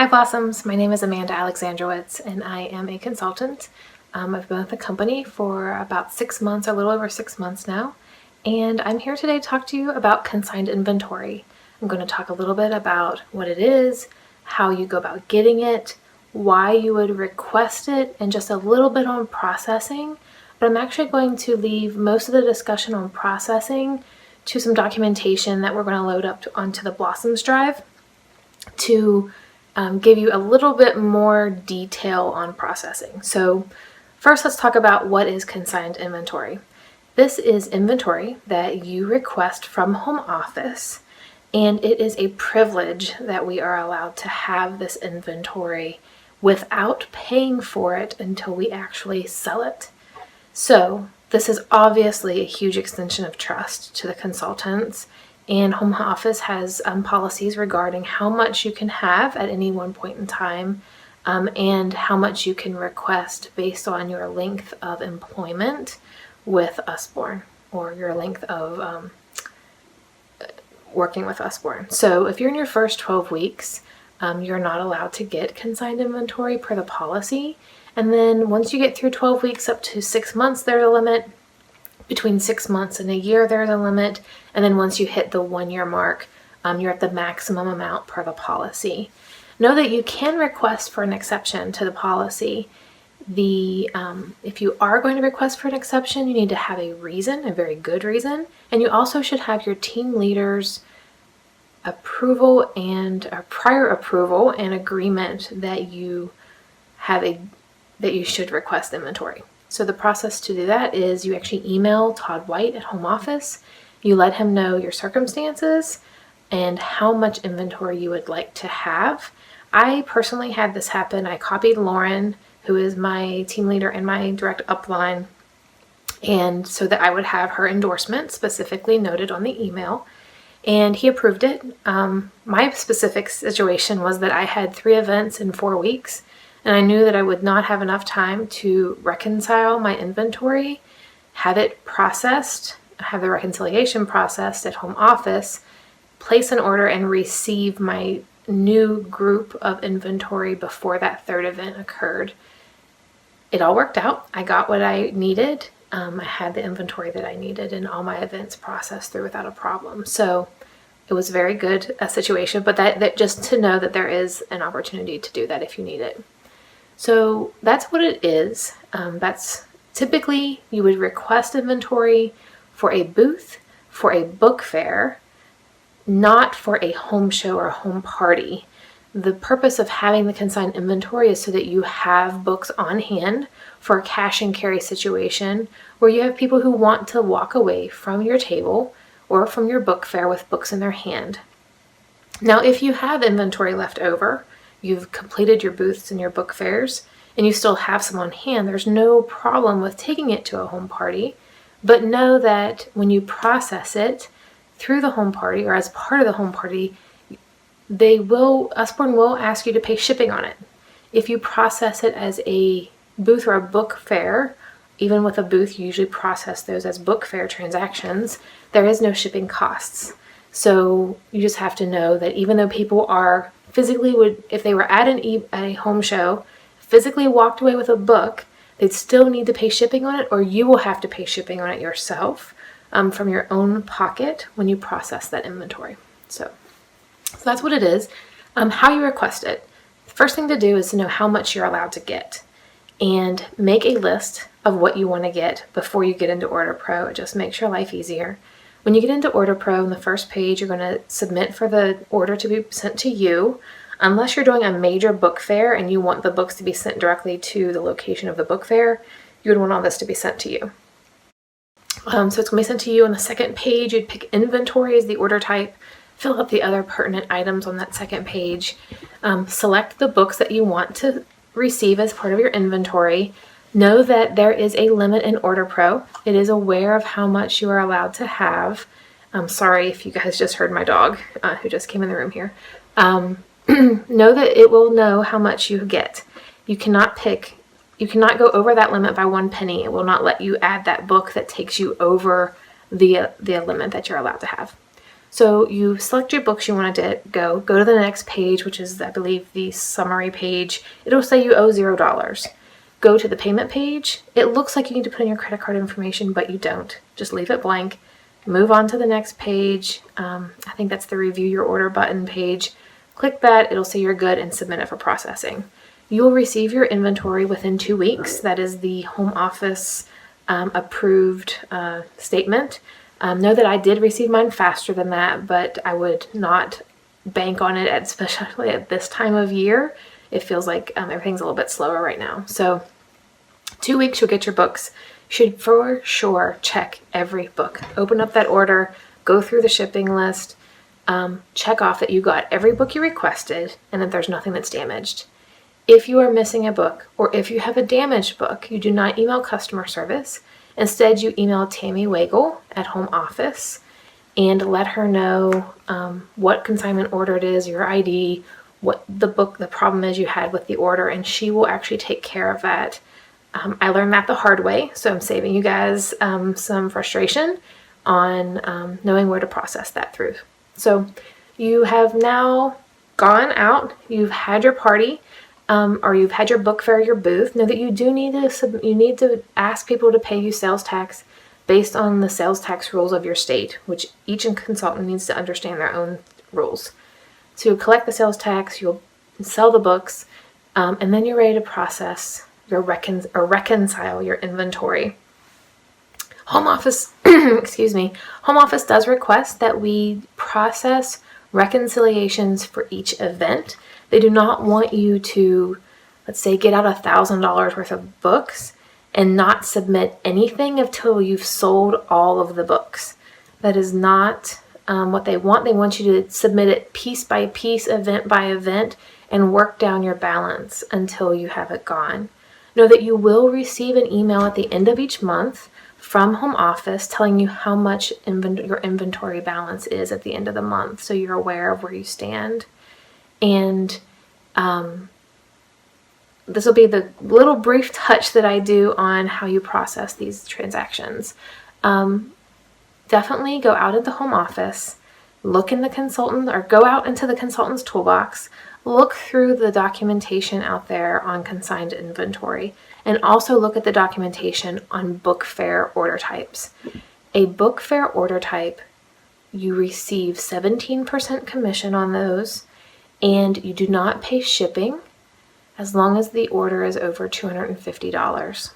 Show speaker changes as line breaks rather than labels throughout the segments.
Hi Blossoms, my name is Amanda Alexandrowicz and I am a consultant. I've been with the company for about 6 months, a little over 6 months now, and I'm here today to talk to you about consigned inventory. I'm going to talk a little bit about what it is, how you go about getting it, why you would request it, and just a little bit on processing. But I'm actually going to leave most of the discussion on processing to some documentation that we're going to load up onto the Blossoms drive to give you a little bit more detail on processing. So first, let's talk about what is consigned inventory. This is inventory that you request from home office, and it is a privilege that we are allowed to have this inventory without paying for it until we actually sell it. So this is obviously a huge extension of trust to the consultants, and home office has policies regarding how much you can have at any one point in time and how much you can request based on your length of employment with Usborne or your length of working with Usborne. So if you're in your first 12 weeks, you're not allowed to get consigned inventory per the policy. And then once you get through 12 weeks up to 6 months, there's a limit. Between 6 months and a year, there's a limit. And then once you hit the 1 year mark, you're at the maximum amount per the policy. Know that you can request for an exception to the policy. If you are going to request for an exception, you need to have a reason, a very good reason. And you also should have your team leader's approval and prior approval and agreement that you should request inventory. So the process to do that is you actually email Todd White at home office. You let him know your circumstances and how much inventory you would like to have. I personally had this happen. I copied Lauren, who is my team leader and my direct upline, and so that I would have her endorsement specifically noted on the email, and he approved it. My specific situation was that I had 3 events in 4 weeks, and I knew that I would not have enough time to reconcile my inventory, have it processed, have the reconciliation processed at home office, place an order, and receive my new group of inventory before that 3rd event occurred. It all worked out. I got what I needed. I had the inventory that I needed and all my events processed through without a problem. So it was very good a situation, but that just to know that there is an opportunity to do that if you need it. So that's what it is. That's typically you would request inventory for a booth, for a book fair, not for a home show or home party. The purpose of having the consigned inventory is so that you have books on hand for a cash and carry situation where you have people who want to walk away from your table or from your book fair with books in their hand. Now, if you have inventory left over, you've completed your booths and your book fairs, and you still have some on hand, there's no problem with taking it to a home party. But know that when you process it through the home party or as part of the home party, Usborne will ask you to pay shipping on it. If you process it as a booth or a book fair, even with a booth, you usually process those as book fair transactions, there is no shipping costs. So you just have to know that even though people are if they were at a home show, physically walked away with a book, they'd still need to pay shipping on it, or you will have to pay shipping on it yourself from your own pocket when you process that inventory. So that's what it is. How you request it. The first thing to do is to know how much you're allowed to get and make a list of what you want to get before you get into Order Pro. It just makes your life easier. When you get into Order Pro, on the first page, you're going to submit for the order to be sent to you. Unless you're doing a major book fair and you want the books to be sent directly to the location of the book fair, you would want all this to be sent to you. So it's going to be sent to you. On the second page, you'd pick inventory as the order type, fill out the other pertinent items on that second page, select the books that you want to receive as part of your inventory. Know that there is a limit in Order Pro. It is aware of how much you are allowed to have. I'm sorry if you guys just heard my dog who just came in the room here. Know that it will know how much you get. You cannot go over that limit by 1 penny. It will not let you add that book that takes you over the limit that you're allowed to have. So you select your books you want to go to the next page, which is, I believe, the summary page. It'll say you owe $0. Go to the payment page. It looks like you need to put in your credit card information, but you don't. Just leave it blank. Move on to the next page. I think that's the review your order button page. Click that. It'll say you're good and submit it for processing. You will receive your inventory within 2 weeks. That is the home office approved statement. Know that I did receive mine faster than that, but I would not bank on it, especially at this time of year. It feels like everything's a little bit slower right now. So 2 weeks, you'll get your books. You should for sure check every book. Open up that order, go through the shipping list, check off that you got every book you requested and that there's nothing that's damaged. If you are missing a book or if you have a damaged book, you do not email customer service. Instead, you email Tammy Wagle at home office and let her know what consignment order it is, your ID, what the problem is you had with the order, and she will actually take care of that. I learned that the hard way, so I'm saving you guys some frustration on knowing where to process that through. So you have now gone out, you've had your party, or you've had your book fair, your booth. Know that you do need to ask people to pay you sales tax based on the sales tax rules of your state, which each consultant needs to understand their own rules. So you'll collect the sales tax, you'll sell the books, and then you're ready to process your reconcile your inventory. Home office, Home office does request that we process reconciliations for each event. They do not want you to, let's say, get out $1,000 worth of books and not submit anything until you've sold all of the books. That is not what they want. They want you to submit it piece by piece, event by event, and work down your balance until you have it gone. Know that you will receive an email at the end of each month from home office telling you how much your inventory balance is at the end of the month, so you're aware of where you stand. And this will be the little brief touch that I do on how you process these transactions. Definitely go out at the home office, look in the consultant, or go out into the consultant's toolbox, look through the documentation out there on consigned inventory, and also look at the documentation on book fair order types. A book fair order type, you receive 17% commission on those, and you do not pay shipping as long as the order is over $250.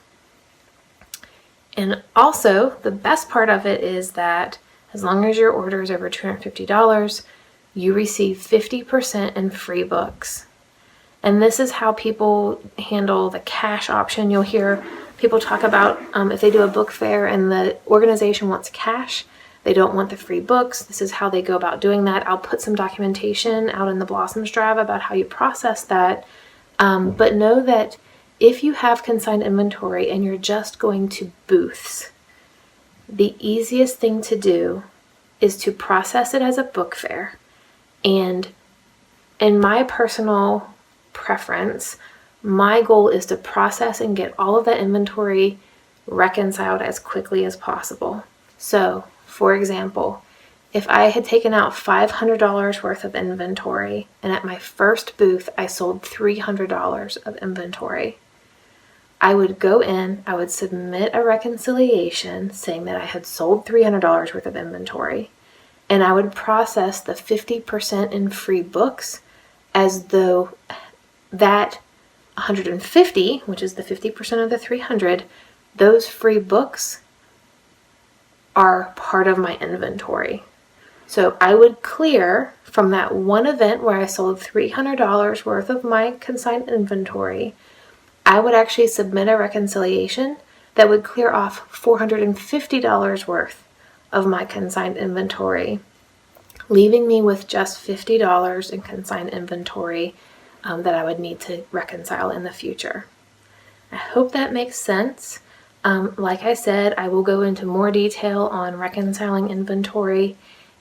And also, the best part of it is that as long as your order is over $250, you receive 50% in free books. And this is how people handle the cash option. You'll hear people talk about if they do a book fair and the organization wants cash, they don't want the free books. This is how they go about doing that. I'll put some documentation out in the Blossoms Drive about how you process that. But know that if you have consigned inventory and you're just going to booths, the easiest thing to do is to process it as a book fair. And in my personal preference, my goal is to process and get all of that inventory reconciled as quickly as possible. So, for example, if I had taken out $500 worth of inventory and at my first booth I sold $300 of inventory, I would go in, I would submit a reconciliation saying that I had sold $300 worth of inventory, and I would process the 50% in free books as though that 150, which is the 50% of the 300, those free books are part of my inventory. So I would clear from that one event where I sold $300 worth of my consigned inventory, I would actually submit a reconciliation that would clear off $450 worth of my consigned inventory, leaving me with just $50 in consigned inventory that I would need to reconcile in the future. I hope that makes sense. Like I said, I will go into more detail on reconciling inventory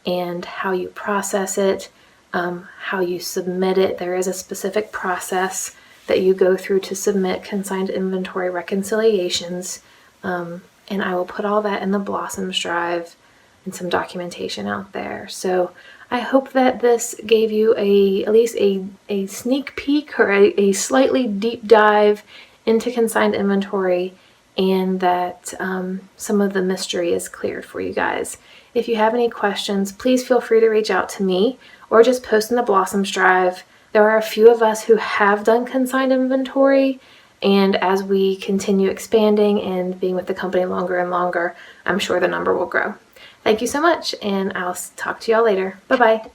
and how you process it, how you submit it. There is a specific process that you go through to submit consigned inventory reconciliations, and I will put all that in the Blossoms Drive. and some documentation out there. So I hope that this gave you at least a sneak peek or a slightly deep dive into consigned inventory, and that some of the mystery is cleared for you guys. If you have any questions, please feel free to reach out to me or just post in the Blossoms Drive. There are a few of us who have done consigned inventory, and as we continue expanding and being with the company longer and longer, I'm sure the number will grow. Thank you so much, and I'll talk to y'all later. Bye-bye.